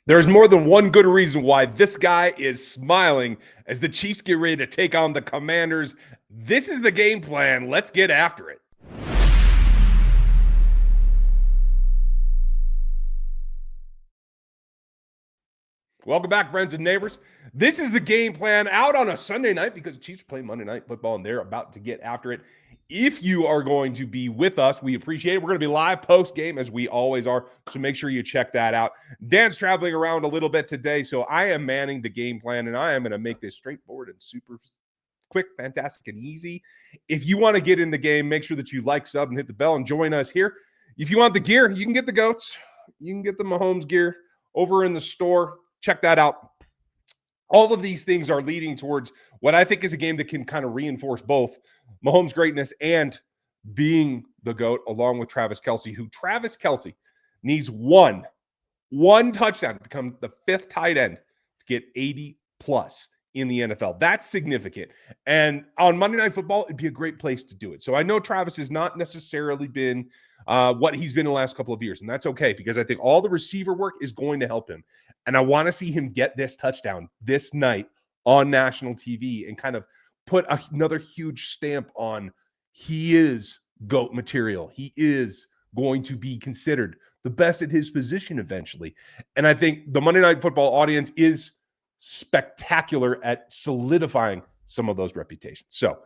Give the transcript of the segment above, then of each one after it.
There's more than one good reason why this guy is smiling as the Chiefs get ready to take on the Commanders. This is the game plan. Let's get after it. Welcome back, friends and neighbors. This is the game plan out on a Sunday night because the Chiefs are playing Monday Night Football and they're about to get after it. If you are going to be with us, we appreciate it. We're going to be live post-game as we always are, so make sure you check that out. Dan's traveling around a little bit today, so I am manning the game plan, and I am going to make this straightforward and super quick, fantastic, and easy. If you want to get in the game, make sure that you like, sub, and hit the bell and join us here. If you want the gear, you can get the GOATs. You can get the Mahomes gear over in the store. Check that out. All of these things are leading towards what I think is a game that can kind of reinforce both Mahomes' greatness and being the GOAT, along with Travis Kelce, who Travis Kelce needs one touchdown to become the fifth tight end to get 80 plus in the NFL. That's significant. And on Monday Night Football, it'd be a great place to do it. So I know Travis has not necessarily been what he's been in the last couple of years, and that's okay because I think all the receiver work is going to help him. And I want to see him get this touchdown this night on national TV and kind of put another huge stamp on he is GOAT material. He is going to be considered the best at his position eventually. And I think the Monday Night Football audience is spectacular at solidifying some of those reputations. So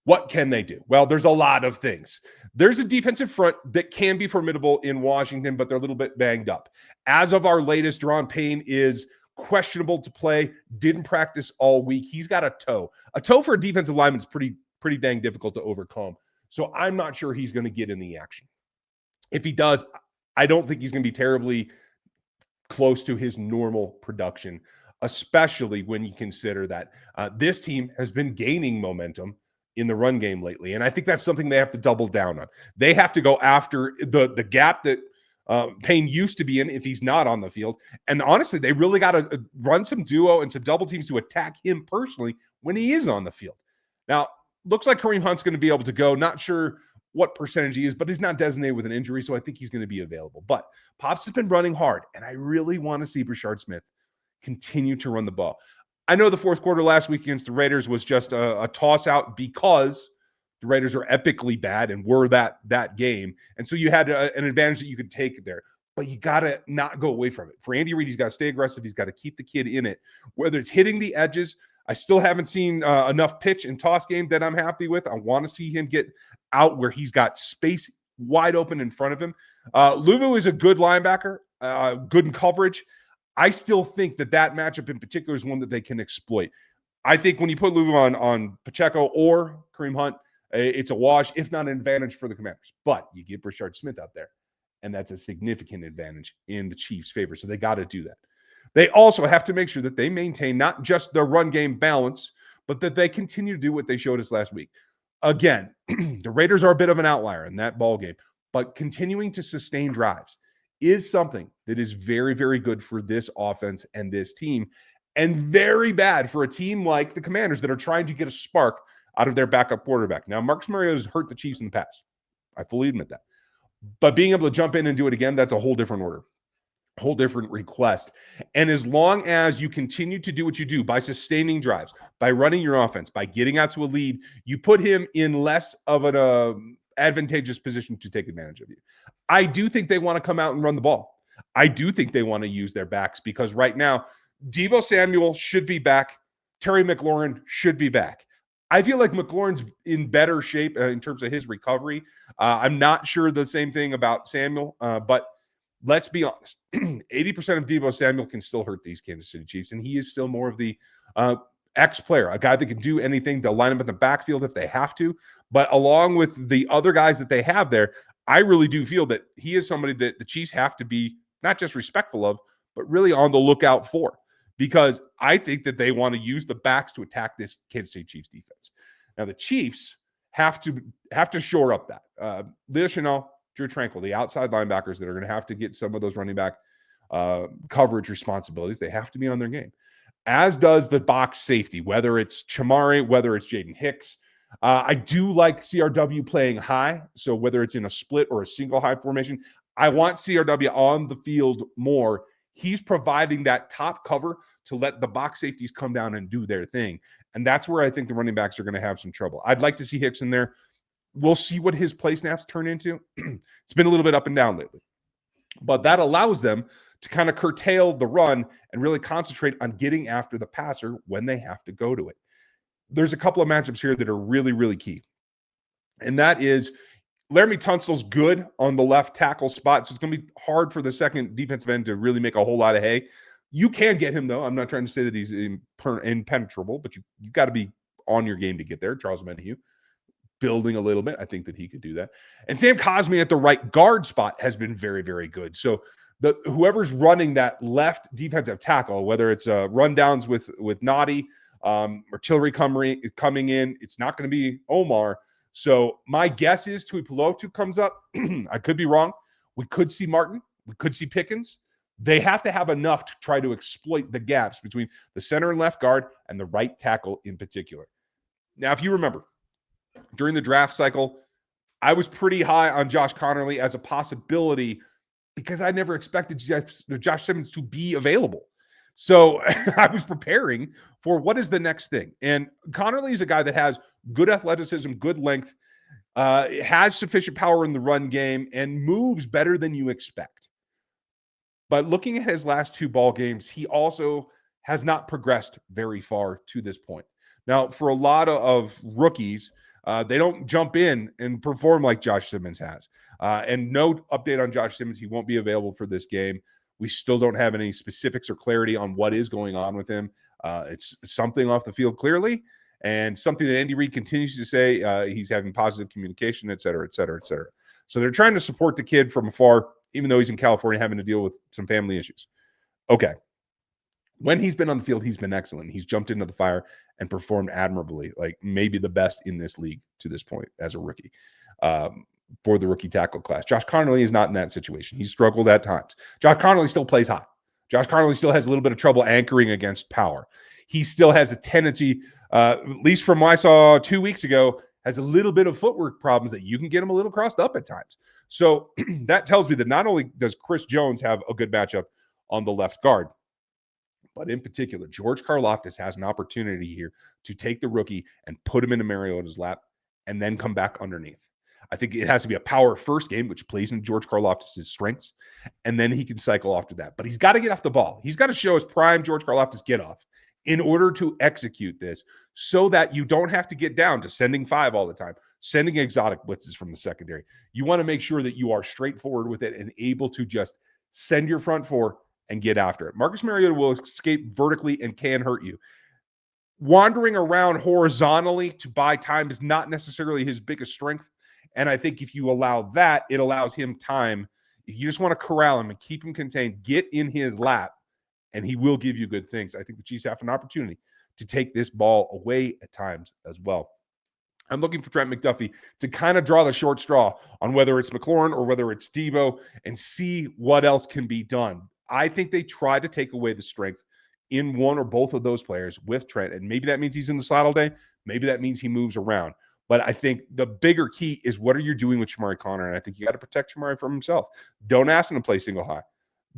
what can they do? Well, there's a lot of things. There's a defensive front that can be formidable in Washington, but they're a little bit banged up. As of our latest, Deron Payne is questionable to play, didn't practice all week. He's got a toe. A toe for a defensive lineman is pretty dang difficult to overcome. So I'm not sure he's going to get in the action. If he does, I don't think he's going to be terribly close to his normal production, especially when you consider that this team has been gaining momentum in the run game lately. And I think that's something they have to double down on. They have to go after the gap that Payne used to be in if he's not on the field. And honestly, they really got to run some duo and some double teams to attack him personally when he is on the field. Now, looks like Kareem Hunt's going to be able to go. Not sure what percentage he is, but he's not designated with an injury, so I think he's going to be available. But Pops has been running hard, and I really want to see Brashard Smith continue to run the ball. I know the fourth quarter last week against the Raiders was just a toss out because the Raiders are epically bad and were that game. And so you had an advantage that you could take there, but you got to not go away from it. For Andy Reid, he's got to stay aggressive. He's got to keep the kid in it, whether it's hitting the edges. I still haven't seen enough pitch and toss game that I'm happy with. I want to see him get out where he's got space wide open in front of him. Luvu is a good linebacker, good in coverage. I still think that matchup in particular is one that they can exploit. I think when you put Luvu on Pacheco or Kareem Hunt, it's a wash, if not an advantage for the Commanders. But you get Brashard Smith out there, and that's a significant advantage in the Chiefs' favor. So they got to do that. They also have to make sure that they maintain not just their run game balance, but that they continue to do what they showed us last week. Again, the Raiders are a bit of an outlier in that ball game, but continuing to sustain drives is something that is very, very good for this offense and this team, and very bad for a team like the Commanders that are trying to get a spark out of their backup quarterback. Now, Marcus Mariota has hurt the Chiefs in the past. I fully admit that. But being able to jump in and do it again, that's a whole different order, a whole different request. And as long as you continue to do what you do by sustaining drives, by running your offense, by getting out to a lead, you put him in less of an advantageous position to take advantage of you. I do think they want to come out and run the ball. I do think they want to use their backs because right now, Deebo Samuel should be back. Terry McLaurin should be back. I feel like McLaurin's in better shape in terms of his recovery. I'm not sure the same thing about Samuel, but let's be honest. 80% of Deebo Samuel can still hurt these Kansas City Chiefs, and he is still more of the X player, a guy that can do anything. They'll line him in the backfield if they have to. But along with the other guys that they have there, I really do feel that he is somebody that the Chiefs have to be not just respectful of, but really on the lookout for, because I think that they want to use the backs to attack this Kansas City Chiefs defense. Now, the Chiefs have to shore up that. Leo Chenal, Drew Tranquil, the outside linebackers that are going to have to get some of those running back coverage responsibilities. They have to be on their game, as does the box safety, whether it's Chamari, whether it's Jaden Hicks. I do like CRW playing high, so whether it's in a split or a single high formation, I want CRW on the field more. He's providing that top cover to let the box safeties come down and do their thing. And that's where I think the running backs are going to have some trouble. I'd like to see Hicks in there. We'll see what his play snaps turn into. It's been a little bit up and down lately. But that allows them to kind of curtail the run and really concentrate on getting after the passer when they have to go to it. There's a couple of matchups here that are really, really key. And that is Laramie Tunsil's good on the left tackle spot. So it's going to be hard for the second defensive end to really make a whole lot of hay. You can get him, though. I'm not trying to say that he's impenetrable, but you've got to be on your game to get there. Charles Menahue building a little bit. I think that he could do that. And Sam Cosme at the right guard spot has been very, very good. So whoever's running that left defensive tackle, whether it's rundowns with Noddy, artillery coming in, it's not going to be Omar. So my guess is Tuipulotu comes up. I could be wrong. We could see Martin. We could see Pickens. They have to have enough to try to exploit the gaps between the center and left guard and the right tackle in particular. Now, if you remember, during the draft cycle, I was pretty high on Josh Connerly as a possibility because I never expected Josh Simmons to be available. So I was preparing for what is the next thing. And Connerly is a guy that has good athleticism, good length, has sufficient power in the run game, and moves better than you expect. But looking at his last 2 ball games, he also has not progressed very far to this point. Now, for a lot of rookies, they don't jump in and perform like Josh Simmons has. And no update on Josh Simmons. He won't be available for this game. We still don't have any specifics or clarity on what is going on with him. It's something off the field clearly, and something that Andy Reid continues to say he's having positive communication, et cetera, et cetera, et cetera. So they're trying to support the kid from afar, even though he's in California having to deal with some family issues. Okay. When he's been on the field, he's been excellent. He's jumped into the fire and performed admirably, like maybe the best in this league to this point as a rookie for the rookie tackle class. Josh Connerly is not in that situation. He's struggled at times. Josh Connerly still plays high. Josh Connerly still has a little bit of trouble anchoring against power. He still has a tendency, at least from what I saw 2 weeks ago, has a little bit of footwork problems that you can get him a little crossed up at times. So that tells me that not only does Chris Jones have a good matchup on the left guard, but in particular, George Karlaftis has an opportunity here to take the rookie and put him into Mariota's lap and then come back underneath. I think it has to be a power first game, which plays into George Karlaftis' strengths, and then he can cycle after that. But he's got to get off the ball. He's got to show his prime George Karlaftis get off in order to execute this so that you don't have to get down to sending 5 all the time, sending exotic blitzes from the secondary. You want to make sure that you are straightforward with it and able to just send your front 4 and get after it. Marcus Mariota will escape vertically and can hurt you. Wandering around horizontally to buy time is not necessarily his biggest strength. And I think if you allow that, it allows him time. If you just want to corral him and keep him contained, get in his lap, and he will give you good things. I think the Chiefs have an opportunity to take this ball away at times as well. I'm looking for Trent McDuffie to kind of draw the short straw on whether it's McLaurin or whether it's Debo and see what else can be done. I think they try to take away the strength in one or both of those players with Trent. And maybe that means he's in the slot all day. Maybe that means he moves around. But I think the bigger key is what are you doing with Shamari Connor? And I think you got to protect Shamari from himself. Don't ask him to play single high.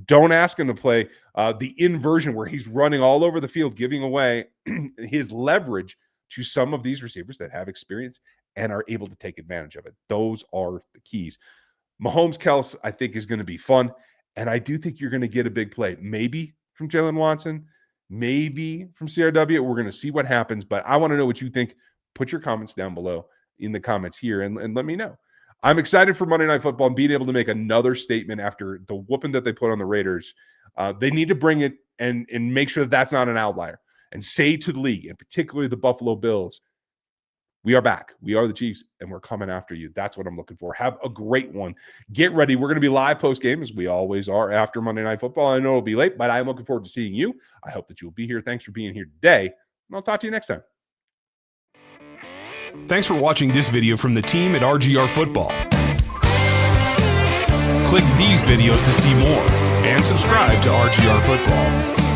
Don't ask him to play the inversion where he's running all over the field, giving away his leverage to some of these receivers that have experience and are able to take advantage of it. Those are the keys. Mahomes-Kels, I think, is going to be fun. And I do think you're going to get a big play. Maybe from Jalen Watson, maybe from CRW. We're going to see what happens. But I want to know what you think. Put your comments down below in the comments here and let me know. I'm excited for Monday Night Football and being able to make another statement after the whooping that they put on the Raiders. They need to bring it and make sure that that's not an outlier and say to the league, and particularly the Buffalo Bills, we are back. We are the Chiefs, and we're coming after you. That's what I'm looking for. Have a great one. Get ready. We're going to be live post-game, as we always are after Monday Night Football. I know it'll be late, but I'm looking forward to seeing you. I hope that you'll be here. Thanks for being here today, and I'll talk to you next time. Thanks for watching this video from the team at RGR Football. Click these videos to see more and subscribe to RGR Football.